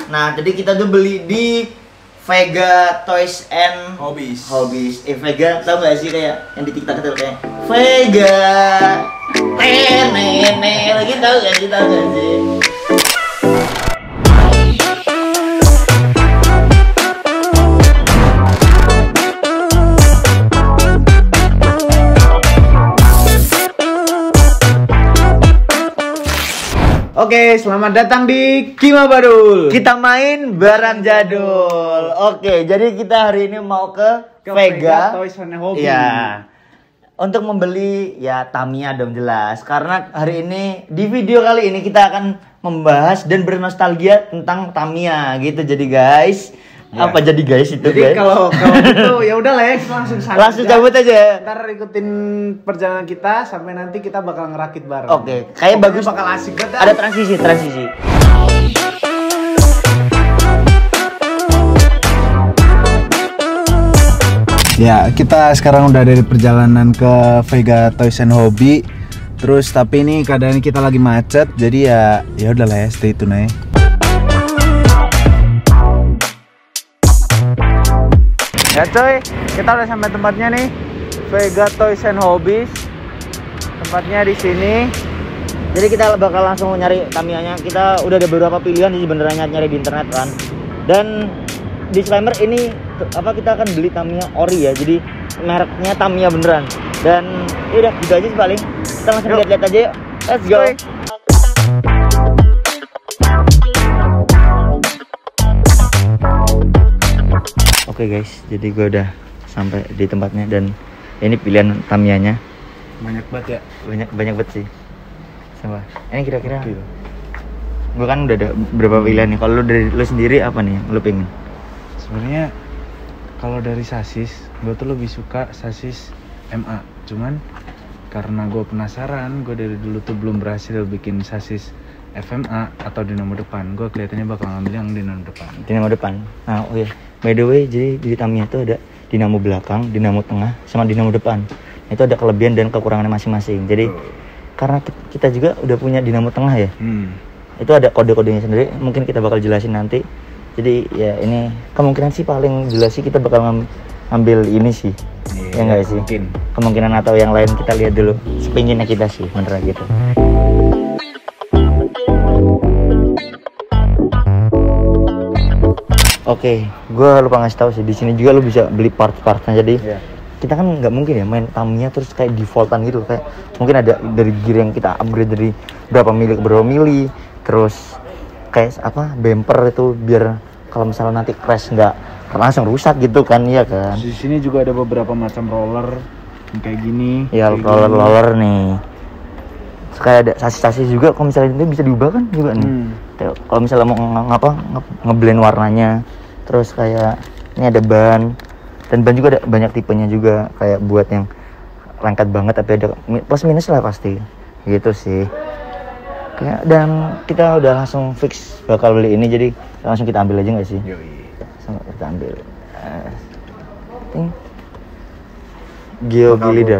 Nah, jadi kita tuh beli di Vega Toys and Hobbies. Vega tau gak sih kayak yang di TikTok itu kayak Vega lagi tau gak sih? Oke, selamat datang di Kima Badul. Kita main barang jadul. Oke, jadi kita hari ini mau ke Vega Toys and Hobbies. Ya. Untuk membeli ya Tamiya dong jelas. Karena hari ini di video kali ini kita akan membahas dan bernostalgia tentang Tamiya gitu. Jadi guys, Ya. apa jadi guys itu Jadi guys? kalau gitu ya udah Lex, langsung sana Langsung aja. cabut aja. Ntar ikutin perjalanan kita sampai nanti kita bakal ngerakit bareng. Oke, kayak Pokoknya bagus bakal asik banget. Ada transisi. Ya, kita sekarang udah dari perjalanan ke Vega Toys and Hobby. Terus tapi ini keadaan kita lagi macet, jadi ya udahlah ya, stay tune aja. Ya coy, kita udah sampai tempatnya nih, Vega Toys and Hobbies. Tempatnya di sini. Jadi kita bakal langsung nyari Tamiyanya. Kita udah ada beberapa pilihan sih beneran nyari di internet kan. Dan disclaimer ini kita akan beli Tamiya ori ya. Jadi mereknya Tamiya beneran. Dan udah gitu aja sih paling. Kita langsung lihat-lihat aja yuk. Let's go. Oke guys, jadi gue udah sampai di tempatnya dan ini pilihan Tamiyanya. Banyak banget ya. Banyak banget sih. Sama. Ini kira-kira gue kan udah ada berapa pilihan nih. Kalau lu dari lu sendiri apa nih yang lu pengen? Sebenarnya kalau dari sasis, gue tuh lebih suka sasis MA. Cuman karena gue penasaran, gue dari dulu tuh belum berhasil bikin sasis FMA atau dinamo depan. Gue kelihatannya bakal ngambil yang dinamo depan. Dinamo depan. Nah, oh iya. By the way, jadi di Tamiya tuh ada dinamo belakang, dinamo tengah, sama dinamo depan. Itu ada kelebihan dan kekurangannya masing-masing. Jadi karena kita juga udah punya dinamo tengah ya. Itu ada kode-kodenya sendiri. Mungkin kita bakal jelasin nanti. Jadi ya ini kemungkinan sih paling jelas sih kita bakal ngambil ini sih. Ya enggak sih? Mungkin. Kemungkinan atau yang lain kita lihat dulu. Sepinginnya kita sih, beneran gitu. Oke, gue lupa ngasih tahu sih di sini juga lu bisa beli part-partnya. Jadi kita kan nggak mungkin ya main Tamiya terus kayak defaultan gitu. Kayak mungkin ada dari gear yang kita upgrade dari berapa mili ke berapa mili. Terus kayak bumper itu biar kalau misalnya nanti crash nggak langsung rusak gitu kan, iya kan? Di sini juga ada beberapa macam roller yang kayak gini. Ya roller nih. Terus kayak ada sasis-sasis juga. Kalau misalnya itu bisa diubah kan juga nih. Kalau misalnya mau ngeblend warnanya. Terus kayak ini ada ban. Dan ban juga ada banyak tipenya juga. Kayak buat yang lengket banget tapi ada plus minus lah pasti. Gitu sih. Kayak, dan kita udah langsung fix bakal beli ini. Jadi langsung kita ambil aja gak sih? Langsung kita ambil. Geogi leader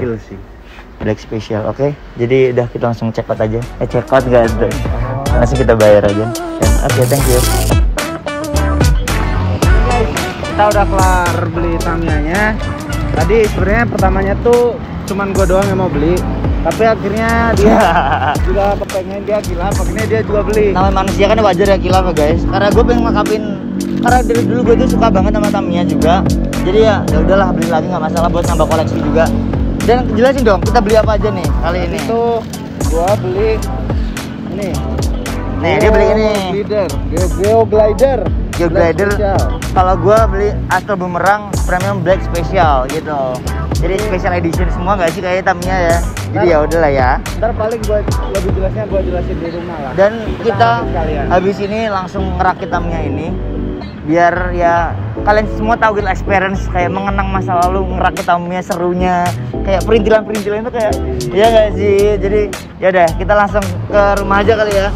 Black Special, oke. Jadi udah kita langsung check out aja. Check out guys. Langsung kita bayar aja. Oke, thank you. Kita udah kelar beli Tamiyanya. Tadi sebenarnya pertamanya tuh cuman gue doang yang mau beli, tapi akhirnya dia juga kepengen, dia gila, akhirnya dia juga beli. Namanya manusia kan wajar ya kilaf ya guys. Karena gue pengen ngakapin, karena dari dulu gue tuh suka banget sama Tamiya juga. Jadi ya udahlah beli lagi nggak masalah buat nambah koleksi juga. Dan jelasin dong kita beli apa aja nih kali ini. Itu gue beli ini. Nih dia beli ini. Geo Glider. Kalau gue beli Astro Boomerang Premium Black Special gitu. Jadi special edition semua nggak sih kayak Tamiya ya. Jadi ya udahlah ya. Ntar paling buat lebih jelasnya gue jelasin di rumah lah. Dan kita habis ini langsung ngerakit Tamiya ini biar ya kalian semua tahu gitu experience kayak mengenang masa lalu ngerakit Tamiya serunya, kayak perintilan-perintilan itu kayak ya nggak sih. Jadi ya udah kita langsung ke rumah aja kali ya.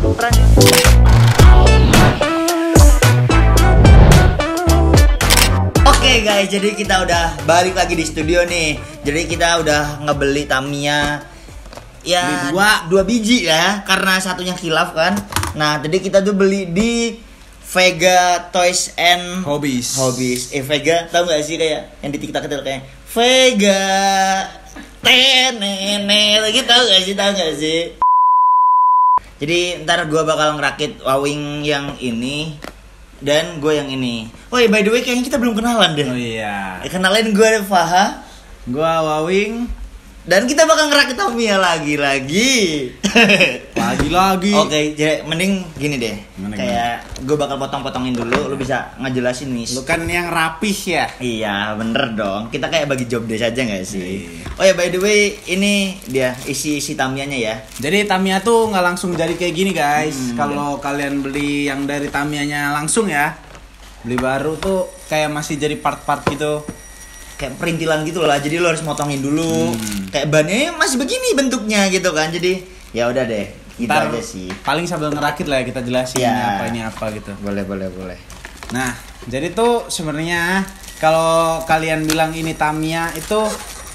Oke guys, jadi kita udah balik lagi di studio nih. Jadi kita udah ngebeli Tamiya ya dua biji ya, karena satunya khilaf kan. Nah jadi kita tuh beli di Vega Toys and Hobbies. Vega tahu nggak sih kayak yang di TikTok itu kayak Vega tenene lagi tahu nggak sih? Jadi ntar gue bakal ngerakit Wawing yang ini dan gue yang ini. Oh by the way kayaknya kita belum kenalan deh. Oh iya. Kenalin gue Faha, gue Wawing. dan kita bakal ngerakit Tamiya lagi. Lagi. Oke, jadi mending gini deh. Gimana? Kayak gue bakal potong-potongin dulu, lu bisa ngejelasin nih. Lu kan yang rapih ya. Iya, bener dong. Kita kayak bagi job desk aja nggak sih? Iya. Oh ya, by the way, ini dia isi Tamiyanya ya. Jadi Tamiya tuh nggak langsung jadi kayak gini guys. Kalau kalian beli yang dari Tamiyanya langsung ya, beli baru tuh kayak masih jadi part-part gitu. Kayak perintilan gitu lah. Jadi lo harus motongin dulu. Kayak bannya masih begini bentuknya gitu kan. Jadi ya udah deh. Gitu Ntar aja sih. paling sambil ngerakit lah ya kita jelasin Iya. ini apa gitu. Boleh. Nah, jadi tuh sebenarnya kalau kalian bilang ini Tamiya itu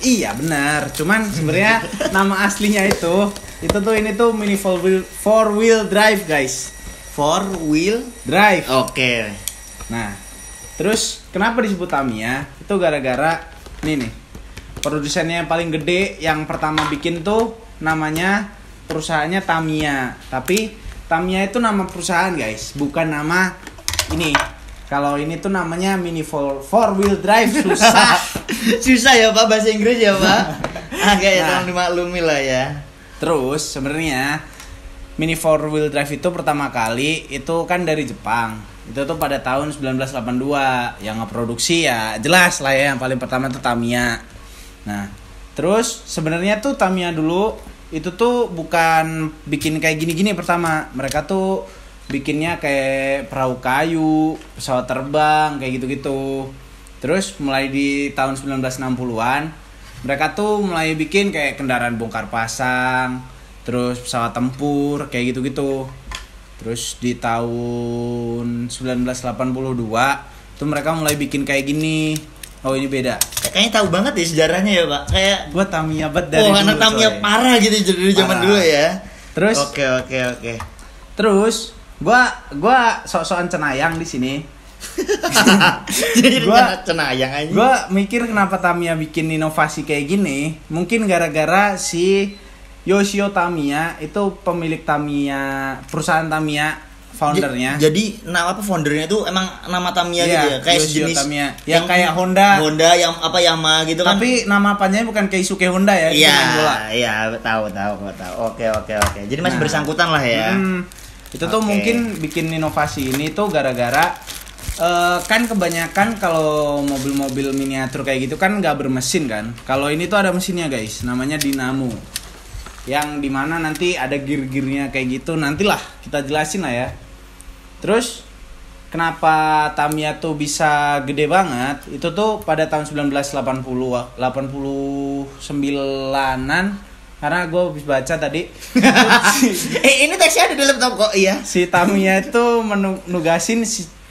iya benar. Cuman sebenarnya nama aslinya itu tuh ini tuh mini four wheel drive guys. 4 wheel Drive. Oke. Nah, terus kenapa disebut Tamiya? Itu gara-gara nih produsennya yang paling gede yang pertama bikin tuh namanya perusahaannya Tamiya. Tapi Tamiya itu nama perusahaan guys, bukan nama ini. Kalau ini tuh namanya mini four wheel drive susah. Susah ya Pak bahasa Inggris ya Pak. Agak ya Nah. tolong dimaklumi lah ya. Terus sebenarnya mini four wheel drive itu pertama kali itu kan dari Jepang. Itu tuh pada tahun 1982 yang ngeproduksi ya jelas lah ya yang paling pertama tuh Tamiya. Nah, terus sebenarnya tuh Tamiya dulu itu tuh bukan bikin kayak gini-gini pertama. Mereka tuh bikinnya kayak perahu kayu, pesawat terbang kayak gitu-gitu. Terus mulai di tahun 1960-an mereka tuh mulai bikin kayak kendaraan bongkar pasang, terus pesawat tempur kayak gitu-gitu. Terus di tahun 1982 tuh mereka mulai bikin kayak gini. Oh ini beda. Kayaknya tahu banget ya sejarahnya ya Pak. Kayak Gua Tamiya banget dari dulu. anak Tamiya coy. parah gitu dari zaman Parah. dulu ya. Terus Oke. terus gua sok-sokan cenayang di sini. Jadi Gua- cenayang aja. Gua mikir kenapa Tamiya bikin inovasi kayak gini. Mungkin gara-gara si Yoshio Tamiya itu pemilik Tamiya, perusahaan Tamiya, foundernya. Jadi nama apa foundernya itu emang nama Tamiya Iya, gitu ya. Kayak Yoshio sejenis Tamiya. Yang kayak Honda. yang apa Yamaha gitu kan. Tapi nama panjangnya bukan Keisuke Honda ya, itu Iya, main bola. iya, tahu. Oke. Jadi masih Nah. bersangkutan lah ya. Itu tuh Oke. mungkin bikin inovasi ini tuh gara-gara kan kebanyakan kalau mobil-mobil miniatur kayak gitu kan nggak bermesin kan. Kalau ini tuh ada mesinnya guys, namanya dinamo. Yang dimana nanti ada gear-gearnya kayak gitu. Nantilah kita jelasin lah ya. Terus kenapa Tamiya tuh bisa gede banget? Itu tuh pada tahun 1989-an karena gue habis baca tadi. Ini teksnya ada di laptop kok, iya. Si Tamiya itu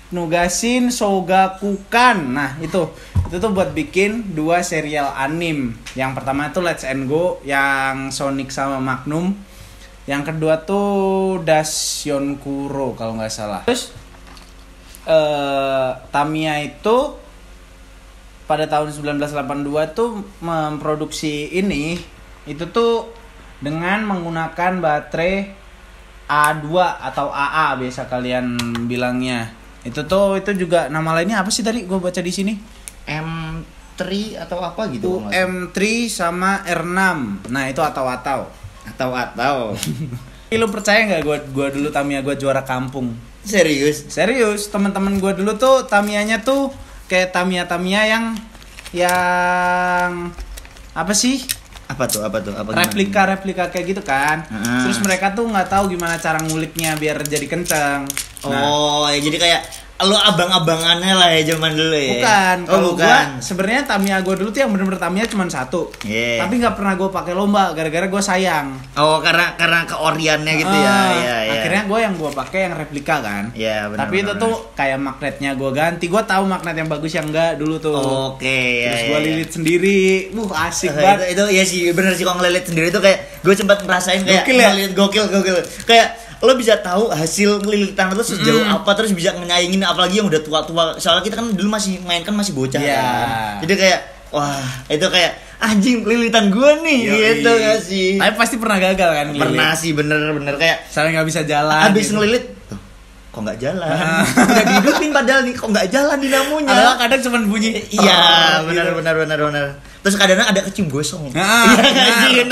nugasin Shogakukan. Nah, itu tuh buat bikin 2 serial anime. Yang pertama itu Let's and Go yang Sonic sama Magnum. Yang kedua tuh Dasyonkuro kalau nggak salah. Terus Tamiya itu pada tahun 1982 tuh memproduksi ini itu tuh dengan menggunakan baterai A2 atau AA biasa kalian bilangnya. Itu juga nama lainnya apa sih tadi gue baca di sini? M3 atau apa gitu. Itu M3 sama R6. Nah, itu atau. Atau. Lu percaya nggak gua dulu Tamiya gua juara kampung? Serius? Serius, teman-teman gua dulu tuh Tamiyanya tuh kayak Tamiya yang apa sih? Apa tuh? Apa gimana? Replika kayak gitu kan. Terus mereka tuh nggak tahu gimana cara nguliknya biar jadi kencang. Oh, ya jadi kayak lo abang-abangannya lah ya zaman dulu ya. Bukan. Kalau bukan. gua sebenarnya Tamiya gua dulu tuh yang bener-bener Tamiya cuma satu. Yeah. Tapi nggak pernah gua pakai lomba gara-gara gua sayang. Oh, karena keoriannya gitu ya. Iya. Akhirnya gue yang gue pakai yang replika kan. Iya, benar. Tapi itu tuh kayak magnetnya gue ganti. Gue tahu magnet yang bagus yang enggak dulu tuh. Oke, Terus ya. gue lilit sendiri. Asik Itu, banget. itu ya sih bener sih kalau ngelilit sendiri tuh kayak gue sempat ngerasain kayak Gokil ya? ngelilit gokil. Kayak lo bisa tahu hasil lilitan lo sejauh apa, terus bisa nyaingin apalagi yang udah tua-tua. Soalnya kita kan dulu masih main kan masih bocah kan. Jadi kayak wah, itu kayak anjing lilitan gua nih. Gitu gak sih? Tapi pasti pernah gagal kan? Pernah sih, bener-bener kayak sampai nggak bisa jalan. Habis ngelilit kok nggak jalan. Udah dihidupin padahal nih, kok nggak jalan dinamonya. Adalah kadang cuma bunyi. Iya, benar. Terus kadang ada kecium gosong. Iya,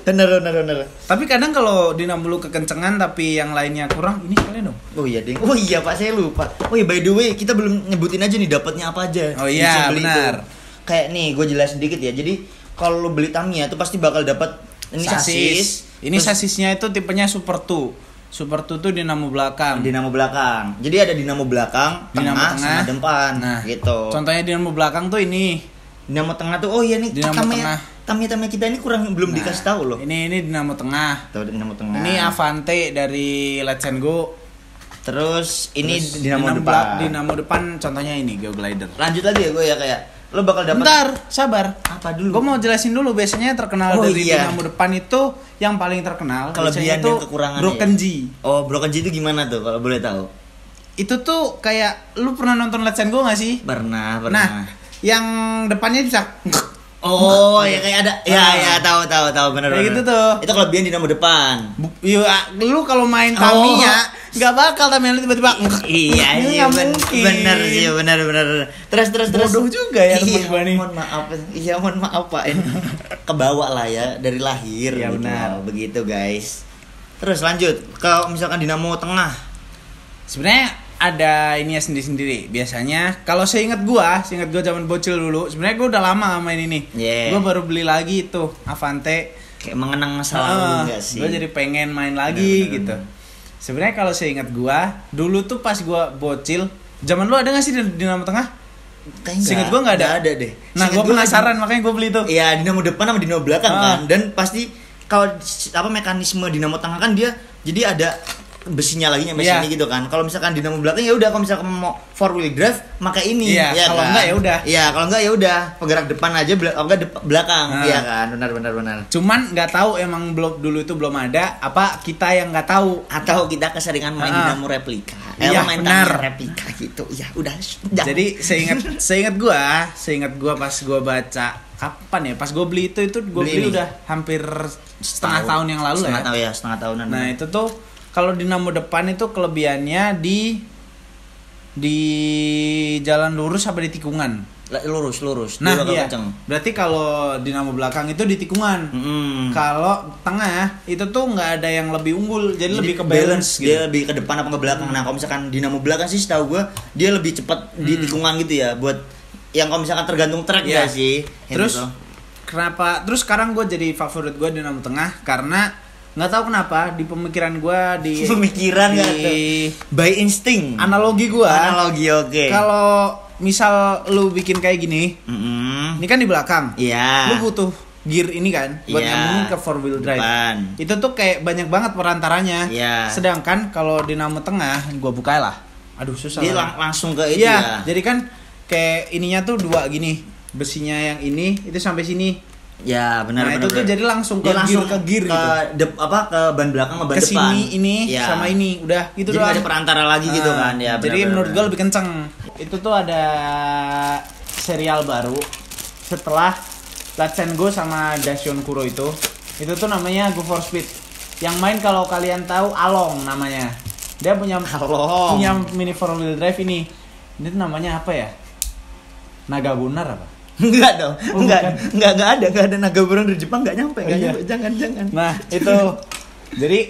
benar. Tapi kadang kalau dinamo lu kekencengan tapi yang lainnya kurang, ini sekalian dong. Oh iya, Ding. Oh iya, Pak, saya lupa. Oh iya, by the way, kita belum nyebutin aja nih dapatnya apa aja. Oh iya, benar. Kayak nih, gue jelasin dikit ya. Jadi, kalau lu beli Tamiya itu pasti bakal dapat ini sasis. Ini sasisnya itu tipenya Super 2. Super 2 tuh dinamo belakang. Jadi ada dinamo belakang, tengah, sama depan. Nah, gitu. Contohnya dinamo belakang tuh ini. Dinamo tengah tuh, oh iya nih, Tamiya kita ini belum dikasih tahu loh. Ini dinamo tengah. Tuh, dinamo tengah. Ini Avante dari Let's Go. Terus ini dinamo depan. Dinamo depan contohnya ini Go Glider. Lanjut lagi ya gue ya, kayak lo bakal dapat. Bentar, sabar. Apa dulu? Gue mau jelasin dulu. Biasanya terkenal dari dinamo depan itu yang paling terkenal. Kelebihan dan kekurangan. Broken G. Oh, Broken G itu gimana tuh kalau boleh tahu? Itu tuh kayak lu pernah nonton Let's Go nggak sih? Pernah. Nah, yang depannya bisa. Oh, ya kayak ada. Ya, tahu benar. Kayak gitu tuh. Itu kelebihan dinamo depan. Lu kalau main Tamiya nggak bakal Tamiya lu tiba-tiba. Iya, benar sih, benar. Terus. Bodoh juga ya teman gua nih. Mohon maaf Pak. Kebawa lah ya dari lahir. Ya gitu. benar. Begitu guys. Terus lanjut ke misalkan dinamo tengah. Sebenarnya ada ininya sendiri-sendiri. Biasanya kalau seingat gua zaman bocil dulu, sebenarnya gua udah lama main ini. Gua baru beli lagi itu Avante. Kayak mengenang masa lalu enggak sih? Gua jadi pengen main lagi gitu. Sebenarnya kalau seingat gua, dulu tuh pas gua bocil, zaman lu ada enggak sih dinamo tengah? Seingat gua enggak ada. Ada deh. Nah, gua penasaran makanya gua beli itu. Iya, dinamo depan sama dinamo belakang kan. Dan pasti kalau mekanisme dinamo tengah kan dia jadi ada besinya lagi nyampe sini gitu kan. Kalau misalkan dinamo belakang ya udah, kalau misalkan mau 4-wheel drive pakai ini. Ya, kalau kan? enggak ya udah. Iya, kalau enggak ya udah penggerak depan aja, belakang. Iya kan, benar. Cuman nggak tahu emang dulu itu belum ada, apa kita yang nggak tahu, atau kita keseringan main dinamo replika. Main Tamiya replika gitu. Ya udah. Jadi seingat gua pas gua baca kapan ya, pas gua beli itu gua beli udah hampir setengah tahun yang lalu setengah tahunan. Nah, itu tuh kalau dinamo depan itu kelebihannya di jalan lurus apa di tikungan? Lurus. Nah, iya. Berarti kalau dinamo belakang itu di tikungan. Kalau tengah itu tuh nggak ada yang lebih unggul, jadi lebih ke balance gitu. Dia lebih ke depan apa ke belakang. Nah, kalau misalkan dinamo belakang sih setahu gua dia lebih cepat di tikungan gitu ya, buat yang kalau misalkan tergantung track ya sih. Terus kenapa? Terus sekarang gue jadi favorit gue dinamo tengah karena nggak tahu kenapa di pemikiran gue by insting analogi gue oke. Kalau misal lu bikin kayak gini, ini kan di belakang, lu butuh gear ini kan buat nyambungin ke 4-wheel drive. Itu tuh kayak banyak banget perantaranya. Sedangkan kalau dinamo tengah, gue buka lah, aduh susah. Dia langsung ke itu ya. Jadi kan kayak ininya tuh dua gini, besinya yang ini itu sampai sini. Ya benar. Nah, itu tuh jadi langsung ke gear gitu. Ke ban belakang sama ban depan. Kesini ini sama ini udah gitu doang. Jadi ada perantara lagi gitu kan ya. Jadi menurut gue lebih kenceng. Itu tuh ada serial baru setelah Let's Go sama Daishin Kuro itu tuh namanya Go for Speed. Yang main kalau kalian tahu Along namanya. Dia punya mini 4-wheel drive ini. Ini tuh namanya apa ya? Naga Bunar apa? Enggak dong. Enggak ada naga burung dari Jepang, enggak nyampe. Jangan. Nah, itu. Jadi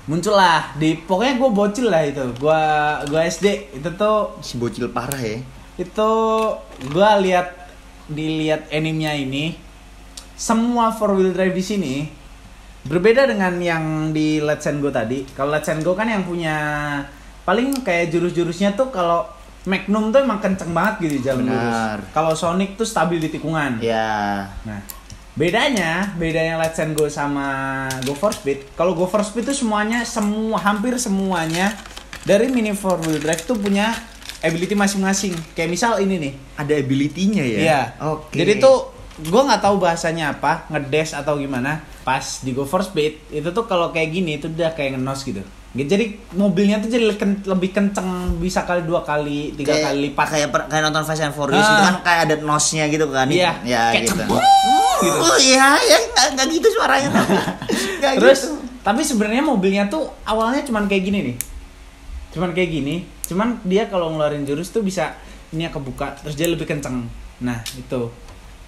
muncullah pokoknya gue bocil lah itu. Gua SD itu tuh si bocil parah ya. Itu gua dilihat animenya ini, semua 4-wheel drive di sini berbeda dengan yang di Let's Go tadi. Kalau Let's Go kan yang punya paling kayak jurus-jurusnya tuh kalau Magnum tuh emang kenceng banget gitu di jalan lurus. Kalau Sonic tuh stabil di tikungan. Iya. Nah, bedanya Let's Go sama Go for Speed. Kalau Go for Speed tuh hampir semuanya dari mini 4-wheel drive tuh punya ability masing-masing. Kayak misal ini nih, ada ability-nya ya. Iya. Oke. Jadi tuh gue nggak tahu bahasanya apa, ngedash atau gimana. pas di Go for Speed itu tuh kalau kayak gini itu udah kayak ngenos gitu. Jadi mobilnya tuh jadi lebih kenceng, bisa kali 2 kali 3 kali lipat. Kayak nonton Fast and Furious itu kan kayak ada nosnya gitu kan. Iya. Ya kayak gitu. Gitu. Oh iya, ya enggak gitu suaranya tapi. Terus gitu. tapi sebenarnya mobilnya tuh awalnya cuman kayak gini nih. Cuman dia kalau ngeluarin jurus tuh bisa ini kebuka terus dia lebih kenceng. Nah, itu.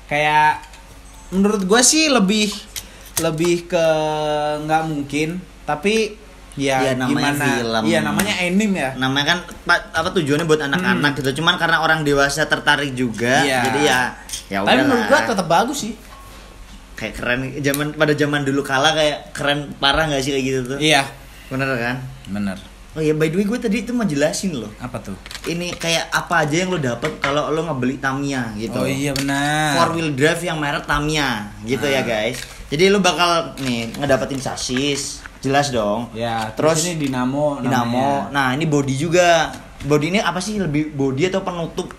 Kayak menurut gue sih lebih ke nggak mungkin, tapi ya gimana? Iya, namanya anime ya. Namanya kan apa tujuannya buat anak-anak gitu. Cuman karena orang dewasa tertarik juga, jadi ya udah. Tapi menurut gue tetap bagus sih. Kayak keren pada zaman dulu kala kayak keren parah nggak sih kayak gitu tuh? Iya. Bener kan? Bener. Oh ya, by the way gue tadi itu mau jelasin loh. Apa tuh? Ini kayak apa aja yang lo dapet kalau lo ngebeli Tamiya gitu. Oh iya benar. 4-wheel drive yang merek Tamiya gitu ya guys. Jadi lo bakal nih ngedapetin sasis, jelas dong. Ya. Terus ini dinamo. Nah ini body juga. Body ini apa sih, lebih body atau penutup?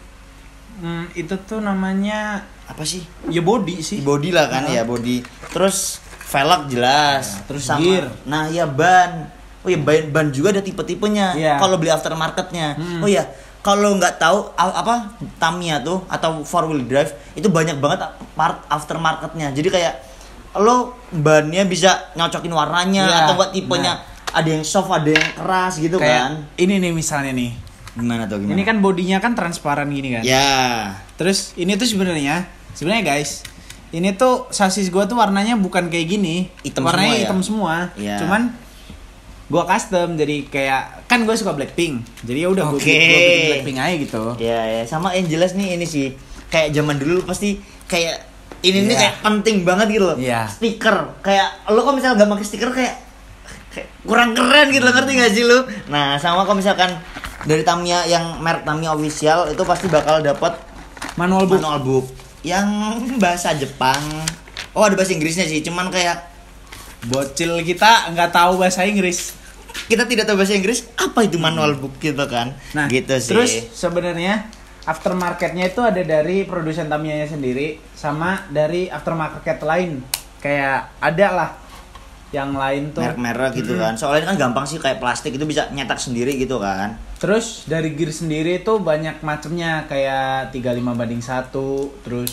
Itu tuh namanya apa sih? Ya body sih. Body lah kan ya, body. Terus velg jelas. Terus sama, gear. Nah ya ban. Oh ya, ban juga ada tipe-tipenya. Yeah. Kalau beli aftermarketnya. Oh ya, kalau nggak tahu apa Tamiya tuh atau 4-wheel drive itu banyak banget part aftermarketnya. Jadi kayak lo bannya bisa nyocokin warnanya atau buat tipenya. Ada yang soft, ada yang keras gitu kayak kan. Ini nih misalnya nih. Gimana tuh? Ini kan bodinya kan transparan gini kan. Ya. Terus ini tuh sebenarnya guys, ini tuh sasis gua tuh warnanya bukan kayak gini. Warnanya hitam semua. Ya. Cuman gua custom, jadi kayak kan gua suka Blackpink. Jadi ya udah gua bikin Blackpink aja gitu. Ya, sama yang jelas nih ini sih. Kayak zaman dulu pasti kayak ini nih kayak penting banget gitu loh. Stiker. Kayak lo kalau misalnya gak pakai stiker kayak kurang keren gitu loh, ngerti gak sih lu? Nah, sama kalau misalkan dari Tamiya yang merek Tamiya official itu pasti bakal dapat manual book yang bahasa Jepang. Oh, ada bahasa Inggrisnya sih, cuman kayak bocil kita nggak tahu bahasa Inggris. Kita tidak tahu bahasa Inggris, apa itu manual book gitu kan? Nah, gitu sih. Terus sebenarnya aftermarketnya itu ada dari produsen Tamiya-nya sendiri sama dari aftermarket lain. Kayak ada lah yang lain tuh merek-merek gitu kan. Soalnya kan gampang sih, kayak plastik itu bisa nyetak sendiri gitu kan. Terus dari gear sendiri itu banyak macamnya, kayak 35:1, terus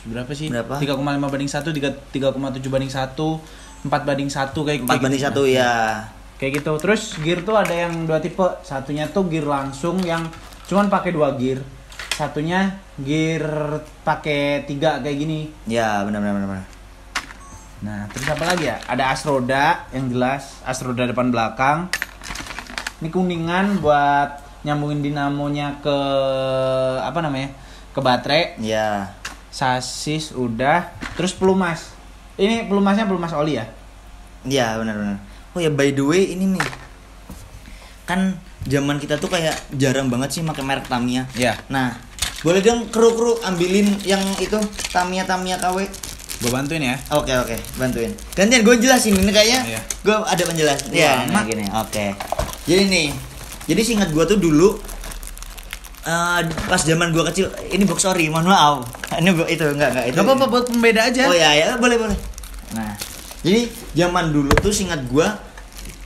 berapa sih? 3,5:1, 3,7:1, 4:1 kayak 4:1 ya. Kayak gitu. Terus gear tuh ada yang 2 tipe. Satunya tuh gear langsung yang cuman pakai 2 gear. Satunya gear pakai 3 kayak gini. Ya, benar. Nah, terus apa lagi ya? Ada asroda yang jelas, asroda depan belakang. Ini kuningan buat nyambungin dinamonya ke apa namanya? Ke baterai. Ya. Sasis udah, terus pelumas. Ini pelumasnya pelumas oli ya? Iya, benar. Oh ya, by the way ini nih. Kan zaman kita tuh kayak jarang banget sih pakai merek Tamiya. Iya. Nah, boleh dong kru ambilin yang itu Tamiya KW. Gue bantuin ya. Oke, bantuin. Gantian gue jelasin ini kayaknya. Gue ada penjelasan. Iya, nah, gini. Oke. Jadi nih. Jadi seingat gue tuh dulu pas zaman gue kecil, ini box ori, mohon maaf. Ini itu enggak itu. Gak apa-apa, buat pembeda aja. Oh ya, boleh. Nah, jadi zaman dulu tuh seingat gue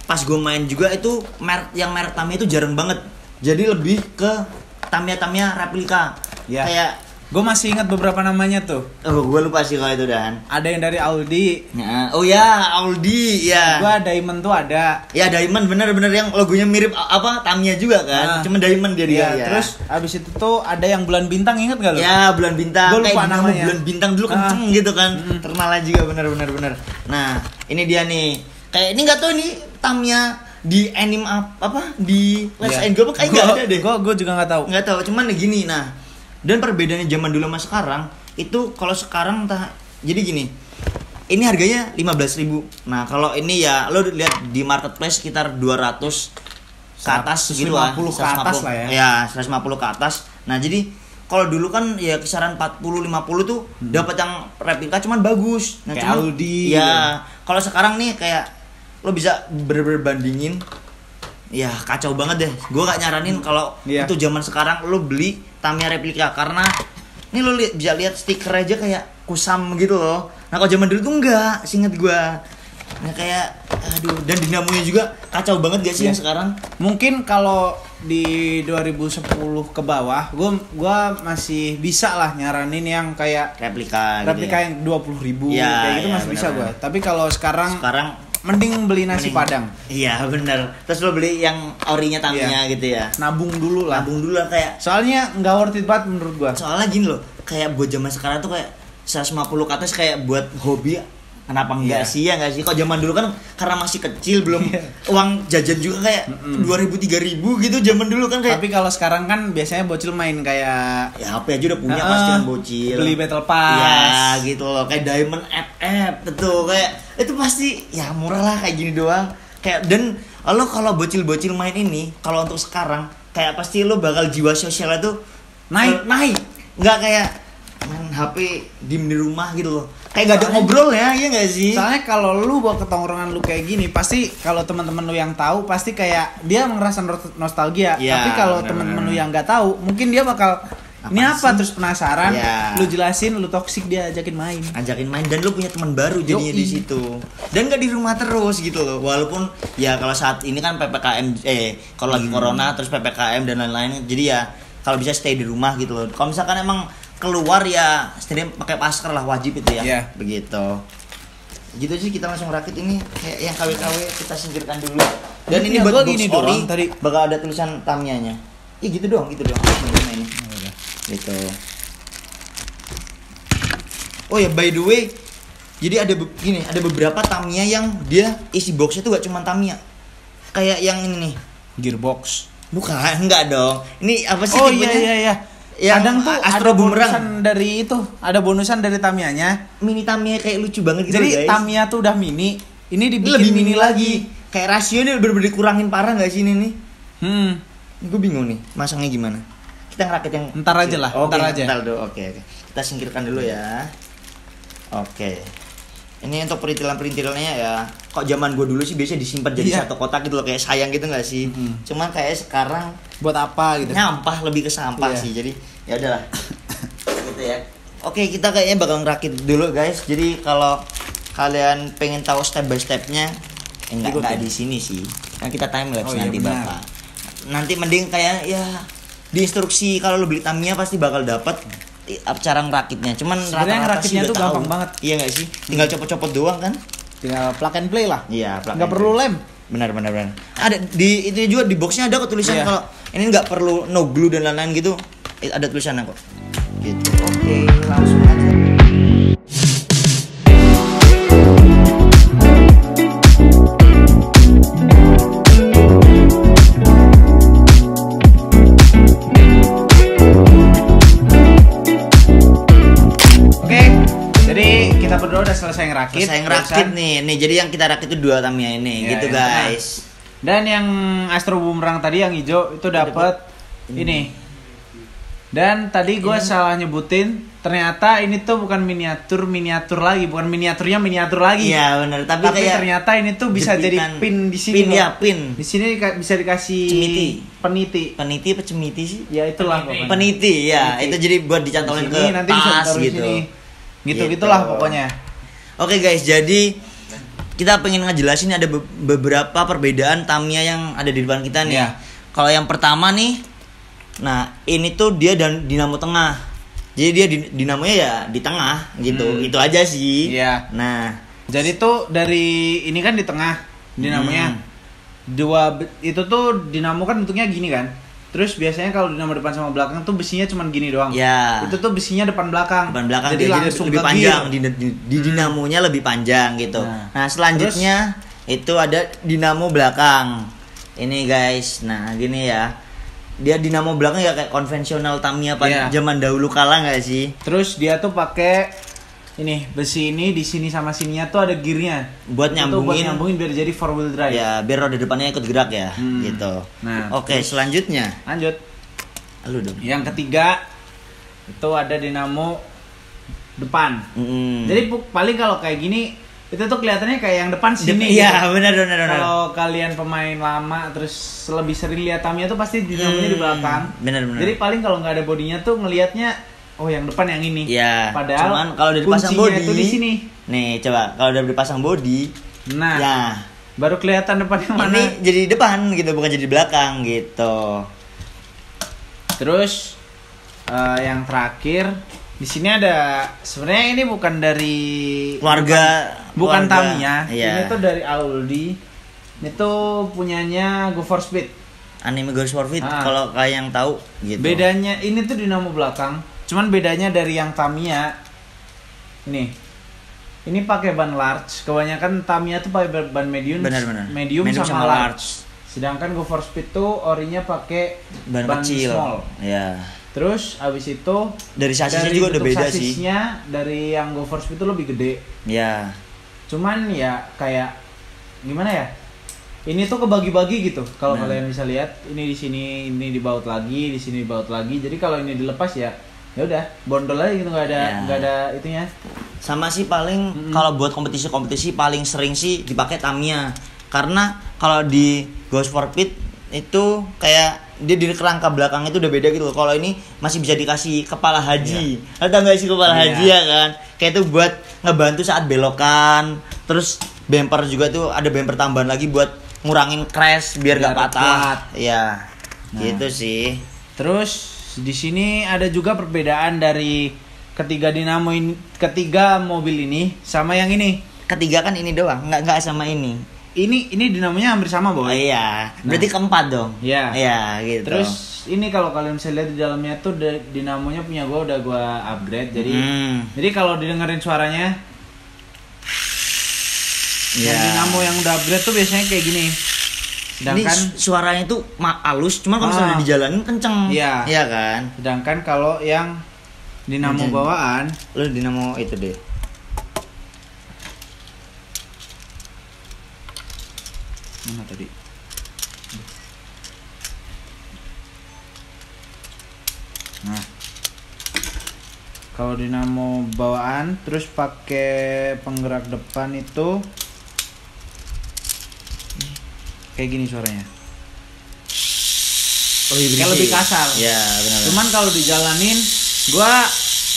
pas gue main juga itu merek Tamiya itu jarang banget. Jadi lebih ke Tamiya replika. Ya. Kayak gue masih ingat beberapa namanya tuh. Oh, gue lupa sih kalau itu Dan. Ada yang dari Audi. Ya. Oh ya, Audi ya. Gua Diamond tuh ada. Ya, Diamond bener yang logonya mirip apa Tamiya juga kan. Cuma Diamond dia ya. Terus abis itu tuh ada yang bulan bintang, inget gak lo? Ya, bulan bintang. Gua lupa kayak namanya. Bulan bintang dulu kenceng gitu kan. Terkenal juga bener. Nah, ini dia nih. Kayak ini nggak tahu nih Tamiya di anime apa di Let's and Go kayak nggak ada deh. Gue juga nggak tahu. Nggak tahu. Cuman gini. Nah. Dan perbedaannya zaman dulu sama sekarang itu kalau sekarang jadi gini. Ini harganya 15.000. Nah, kalau ini ya lo lihat di marketplace sekitar 200 ke atas gitu lah. 150 ke atas lah ya. Ya, 150 ke atas. Nah, jadi kalau dulu kan ya kisaran 40 50 tuh dapat yang replika cuman bagus. Nah, kayak cuman Audi. Ya, kalau sekarang nih kayak lo bisa berbandingin. Ya kacau banget deh. Gue gak nyaranin kalau itu zaman sekarang lo beli Tamiya replika karena ini lo bisa lihat stiker aja kayak kusam gitu loh. Nah Nah kalau zaman dulu tuh enggak, seinget gua. Nah kayak aduh, dan dinamonya juga kacau banget gak sih yang sekarang? Mungkin kalau di 2010 ke bawah, gua masih bisa lah nyaranin yang kayak Replika yang 20.000 ya, kayak gitu ya, masih bisa bener. gua. Tapi kalau sekarang mending beli nasi mending. padang. Iya bener. Terus lo beli yang orinya Tamiya gitu ya. Nabung dulu lah kayak. Soalnya Soalnya nggak worth it banget menurut gua. soalnya gini loh, kayak buat zaman sekarang tuh kayak 150 ke atas kayak buat hobi. Kenapa enggak Iya. sih ya enggak sih? Kalau zaman dulu kan karena masih kecil belum uang jajan juga kayak 2.000 3.000 gitu zaman dulu kan kayak. Tapi kalau sekarang kan biasanya bocil main kayak Ya HP aja udah punya pasti kan bocil. beli battle pass. Ya gitu loh, kayak Diamond FF betul kayak itu pasti ya murah lah kayak gini doang. Kayak dan lo kalau bocil-bocil main ini kalau untuk sekarang kayak pasti lo bakal jiwa sosialnya tuh naik. Nggak kayak main HP diem di rumah gitu loh. Kayak gak ada ngobrol ya, iya gak sih? Soalnya kalau lu bawa ke tongkrongan lu kayak gini, pasti kalau teman-teman lu yang tahu pasti kayak dia merasa nostalgia. Ya, tapi kalau bener-bener. teman-teman lu yang nggak tahu, mungkin dia bakal ini apa sih? terus penasaran. Ya. Lu jelasin, lu toksik, dia ajakin main. Ajakin main dan lu punya teman baru jadinya Yoi. di situ. Dan gak di rumah terus gitu loh. Walaupun ya kalau saat ini kan PPKM kalau lagi corona terus PPKM dan lain-lain. Jadi ya kalau bisa stay di rumah gitu loh. Kalau misalkan emang keluar ya setidaknya pakai masker lah, wajib itu ya. Iya. Begitu. Gitu sih kita langsung rakit ini kayak yang KW-KW kita singkirkan dulu. Dan ini Gua buat box gini ori doang tadi. bakal ada tulisan Tamiya-nya. Gitu doang. Sebenarnya ini. Gitu. Oh ya by the way, jadi ada ada beberapa Tamiya yang dia isi boxnya tuh gak cuma Tamiya. Kayak yang ini nih, Gearbox. bukan enggak dong. Ini apa sih Oh tipenya? iya. Yang Kadang tuh Astro ada Boomerang. bonusan dari itu, ada bonusan dari Tamiya-nya. Mini Tamiya kayak lucu banget gitu Jadi guys. Tamiya tuh udah mini, ini Ini dibikin lebih mini lagi. Kayak rasionya bener-bener dikurangin parah gak sih ini nih? Gue bingung nih, masangnya gimana? Kita ngerakit yang Ntar aja lah, Oke, ntar aja. ntar dulu. Oke. Kita singkirkan dulu ya. Oke. Ini untuk perintilan-perintilannya ya. Kok zaman gue dulu sih biasanya disimpan jadi Iya. satu kotak gitu loh, kayak sayang gitu gak sih? Cuman kayak sekarang Buat apa gitu? nyampah, lebih ke sampah Iya. sih. Jadi ya udahlah. Gitu ya. Oke, kita kayaknya bakal ngerakit dulu guys. Jadi kalau kalian pengen tahu step by stepnya, enggak di sini sih. Kan kita time lapse Oh, iya, nanti benar. Bapak. Nanti mending kayak ya di instruksi kalau lu beli Tamiya pasti bakal dapat cara ngerakitnya. Cuman Sebenarnya rata-rata sih ngerakitnya udah tuh tahu. gampang banget. Iya nggak sih? Tinggal copot-copot doang kan? Tinggal plug and play lah. Iya, plug Nggak and perlu play. lem. Benar. Ada di itu juga di boxnya ada kok tulisan Iya. kalau ini nggak perlu no glue dan lain-lain gitu. Ada tulisannya kok. Gitu. Oke, langsung aja. Oke, jadi kita berdua udah selesai ngerakit. Selesai ngerakit nih. Nih, jadi yang kita rakit itu dua Tamiya ini, Iya, gitu yang guys. Dan yang Astro Boomerang tadi yang hijau itu dapat ini. Dan tadi gue salah nyebutin, ternyata ini tuh bukan miniatur lagi, bukan miniatur lagi. Iya, benar. Tapi kayak ternyata ini tuh bisa jadi jepitan. pin di sini. Pin loh. ya, pin. Di sini bisa dikasih Cemiti. peniti. Peniti apa cemiti sih? Ya itulah pokoknya. Peniti ya, Peniti. itu jadi buat dicantolin Di ke sini nanti bisa tas ditaruh di gitu. sini. Gitu. Gitulah pokoknya. Oke guys, jadi kita pengen ngejelasin ada beberapa perbedaan Tamiya yang ada di depan kita nih. Iya. Kalau yang pertama nih, nah ini tuh dia dan dinamo tengah. Jadi dia dinamonya ya di tengah gitu. Itu aja sih. Iya. Nah, Jadi tuh dari ini kan di tengah dinamonya. Itu tuh dinamo kan bentuknya gini kan. Terus biasanya kalau dinamo depan sama belakang tuh besinya cuma gini doang. ya. Itu tuh besinya depan belakang. Depan belakang Jadi dia langsung lebih ke panjang gear. di dinamonya lebih panjang gitu. Nah, Selanjutnya itu ada dinamo belakang. Ini guys. Nah, gini ya. Dia dinamo belakang ya kayak konvensional Tamiya pada Iya. zaman dahulu kala nggak sih? Terus dia tuh pakai ini besi ini di sini sama sininya tuh ada gearnya. Buat Itu tuh buat nyambungin. nyambungin biar jadi 4 wheel drive. Ya, biar roda depannya ikut gerak ya, gitu. Nah, Oke, terus- selanjutnya. Lanjut. Lu dong. Yang ketiga itu ada dinamo depan. Jadi paling kalau kayak gini itu tuh kelihatannya kayak yang depan sini. Iya, gitu. benar. Kalau kalian pemain lama terus lebih sering lihat Tamiya tuh pasti dinamonya di belakang. Benar. Jadi paling kalau nggak ada bodinya tuh ngelihatnya oh yang depan yang ini. Ya. Padahal cuman kalau udah dipasang kuncinya body itu di sini. Nih, coba kalau udah dipasang body. Nah. Ya. Baru kelihatan depannya mana. Ini jadi depan gitu, bukan jadi belakang gitu. Terus yang terakhir di sini ada, sebenarnya ini bukan dari Keluarga bukan Tamiya. Iya. Ini tuh dari Aldi. Ini tuh punyanya Go for Speed. Anime Go for Speed kalau kayak yang tahu gitu. Bedanya ini tuh dinamo belakang. Cuman bedanya dari yang Tamiya. Ini pakai ban large. Kebanyakan Tamiya tuh pakai ban medium. Benar-benar. Medium sama large. Sedangkan Go for Speed tuh orinya pakai ban kecil. small. Ya. Terus abis itu dari sasisnya juga udah beda sih. Sasisnya dari yang Go for Speed tuh lebih gede. Ya. Cuman ya kayak gimana ya? Ini tuh kebagi-bagi gitu. Kalau kalian bisa lihat, ini di sini, ini dibaut lagi, di sini dibaut lagi. Jadi kalau ini dilepas ya udah bondol aja gitu, nggak ada itunya. Sama sih paling kalau buat kompetisi paling sering sih dipakai Tamiya. Karena kalau di Go for Speed itu kayak dia di kerangka belakang itu udah beda gitu. Kalau ini masih bisa dikasih kepala haji. Lo tau gak sih kepala haji ya kan? Kayak itu buat ngebantu saat belokan. Terus bumper juga tuh ada bumper tambahan lagi buat ngurangin crash biar gak patah. Iya. Gitu sih. Terus di sini ada juga perbedaan dari ketiga mobil ini sama yang ini. Ketiga kan ini doang, nggak sama ini. Ini dinamonya hampir sama, Boy. Oh iya. Berarti keempat dong. Iya. Iya, gitu. Terus ini kalau kalian bisa lihat di dalamnya tuh dinamonya punya udah gua upgrade. Jadi kalau didengerin suaranya yang dinamo yang udah upgrade tuh biasanya kayak gini. Sedangkan ini suaranya tuh halus, cuma kalau misalnya dijalanin kenceng. Iya. Iya kan? Sedangkan kalau yang dinamo bawaan, lu dinamo itu deh. mana tadi? Nah, kalau dinamo bawaan terus pakai penggerak depan itu kayak gini suaranya. Kayak lebih kasar. Ya, benar. Cuman kalau dijalanin, gua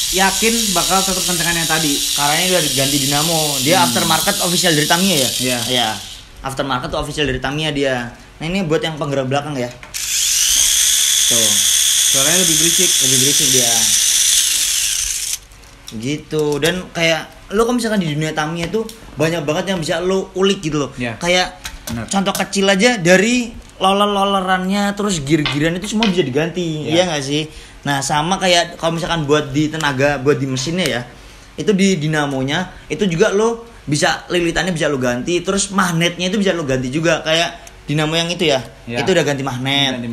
yakin bakal tetap kencengan yang tadi. Karena ini udah diganti dinamo. Dia aftermarket official dari Tamiya ya? Iya. Iya. Aftermarket tuh official dari Tamiya dia. Nah ini buat yang penggerak belakang ya. Tuh. Suaranya lebih berisik dia. Gitu. Dan kayak lo kalau misalkan di dunia Tamiya tuh banyak banget yang bisa lo ulik gitu loh. Ya. Kayak bener. Contoh kecil aja dari lolerannya terus gir-giran itu semua bisa diganti. Iya nggak sih? Nah sama kayak kalau misalkan buat di tenaga, buat di mesinnya ya, itu di dinamonya itu juga lo bisa lilitannya bisa lo ganti, terus magnetnya itu bisa lo ganti juga kayak dinamo yang itu ya. Itu udah ganti magnet.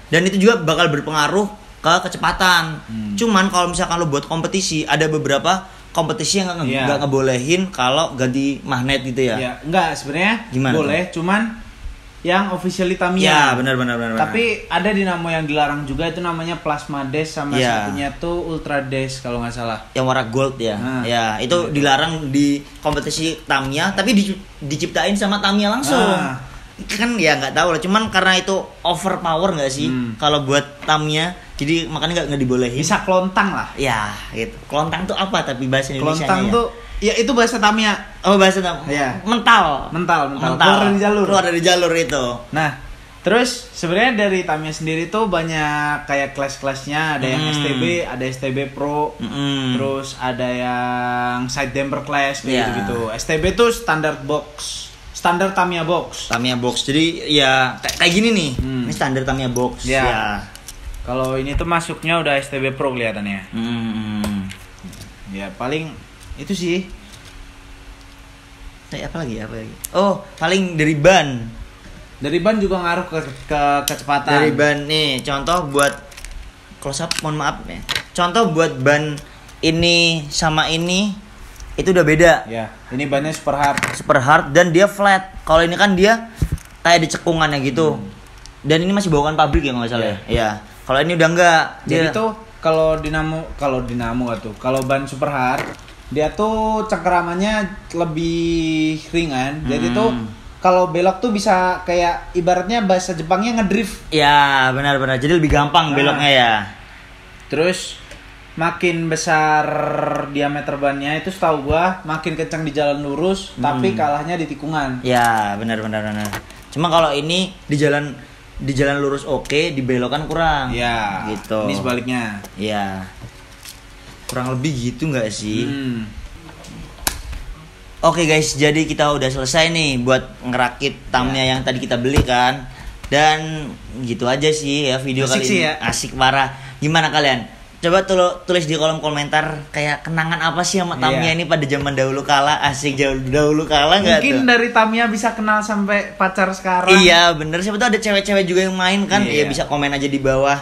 Dan itu juga bakal berpengaruh ke kecepatan. Cuman kalau misalkan lo buat kompetisi, ada beberapa kompetisi yang nggak ngebolehin kalau ganti magnet gitu ya. Iya, enggak sebenarnya boleh, tuh? Cuman yang officially Ya, Tamiya. benar. Tapi ada dinamo yang dilarang juga, itu namanya Plasma Dash sama satunya tuh Ultra Dash kalau nggak salah. Yang warna gold ya. Ya, itu dilarang di kompetisi Tamiya, tapi diciptain sama Tamiya langsung. Kan ya nggak tahu lah, cuman karena itu overpower nggak sih kalau buat Tamiya, jadi makanya nggak dibolehin. Bisa klontang lah. Ya, gitu. Klontang tuh apa tapi bahasa Indonesia? Klontang tuh ya itu bahasa Tamiya. Oh, bahasa Tamiya. Ya. Mental. Keluar dari jalur itu. Nah, terus sebenarnya dari Tamiya sendiri tuh banyak kayak kelas-kelasnya, ada yang STB, ada STB Pro. Terus ada yang side damper class kayak gitu. STB tuh standar Tamiya box. Jadi ya kayak gini nih. Ini standar Tamiya box. Ya. Kalau ini tuh masuknya udah STB Pro kelihatannya. Ya paling itu sih. Apa lagi? Oh, paling dari ban. Dari ban juga ngaruh ke kecepatan. Dari ban nih, contoh buat close up, mohon maaf ya. Contoh buat ban ini sama ini itu udah beda. Ya, ini bannya super hard dan dia flat. Kalau ini kan dia kayak di cekungannya gitu. Dan ini masih bawaan pabrik ya kalau nggak salah ya. Iya. Kalau ini udah enggak. Jadi tuh kalau dinamo tuh, kalau ban super hard dia tuh cengkeramannya lebih ringan. Jadi tuh kalau belok tuh bisa kayak ibaratnya bahasa Jepangnya ngedrift. Ya, benar. Jadi lebih gampang beloknya ya. Terus makin besar diameter bannya itu setahu gua makin kencang di jalan lurus tapi kalahnya di tikungan. Ya, benar. Cuma kalau ini di jalan lurus oke, di belokan kurang. Ya. Gitu. Ini sebaliknya. Ya. Kurang lebih gitu nggak sih? Oke guys, jadi kita udah selesai nih buat ngerakit Tamiya yang tadi kita beli kan. Dan gitu aja sih ya video Asik kali sih ini. ya. Asik parah. Gimana kalian? Coba tulis di kolom komentar kayak kenangan apa sih sama Tamiya ini pada zaman dahulu kala. Asik dahulu kala nggak tuh? Mungkin dari Tamiya bisa kenal sampai pacar sekarang. Iya bener, siapa tuh ada cewek-cewek juga yang main kan. Iya. Ya bisa komen aja di bawah.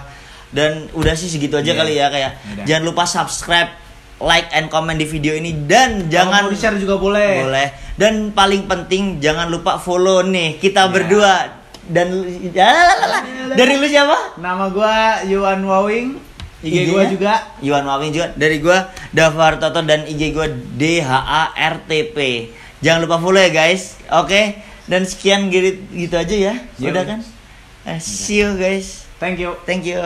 Dan udah sih segitu aja kali ya. Kayak jangan lupa subscribe, like, and comment di video ini. Dan jangan mau di-share juga boleh. Dan paling penting jangan lupa follow nih kita berdua. Dan dari lu siapa? Nama gua Yuan Wawing. IG gua juga Yuan Wawing juga. Dari gua Davar Toto dan IG gua DHARTP. Jangan lupa follow ya guys. Oke. Dan sekian gitu aja ya. Udah kan? See you guys. Thank you. Thank you.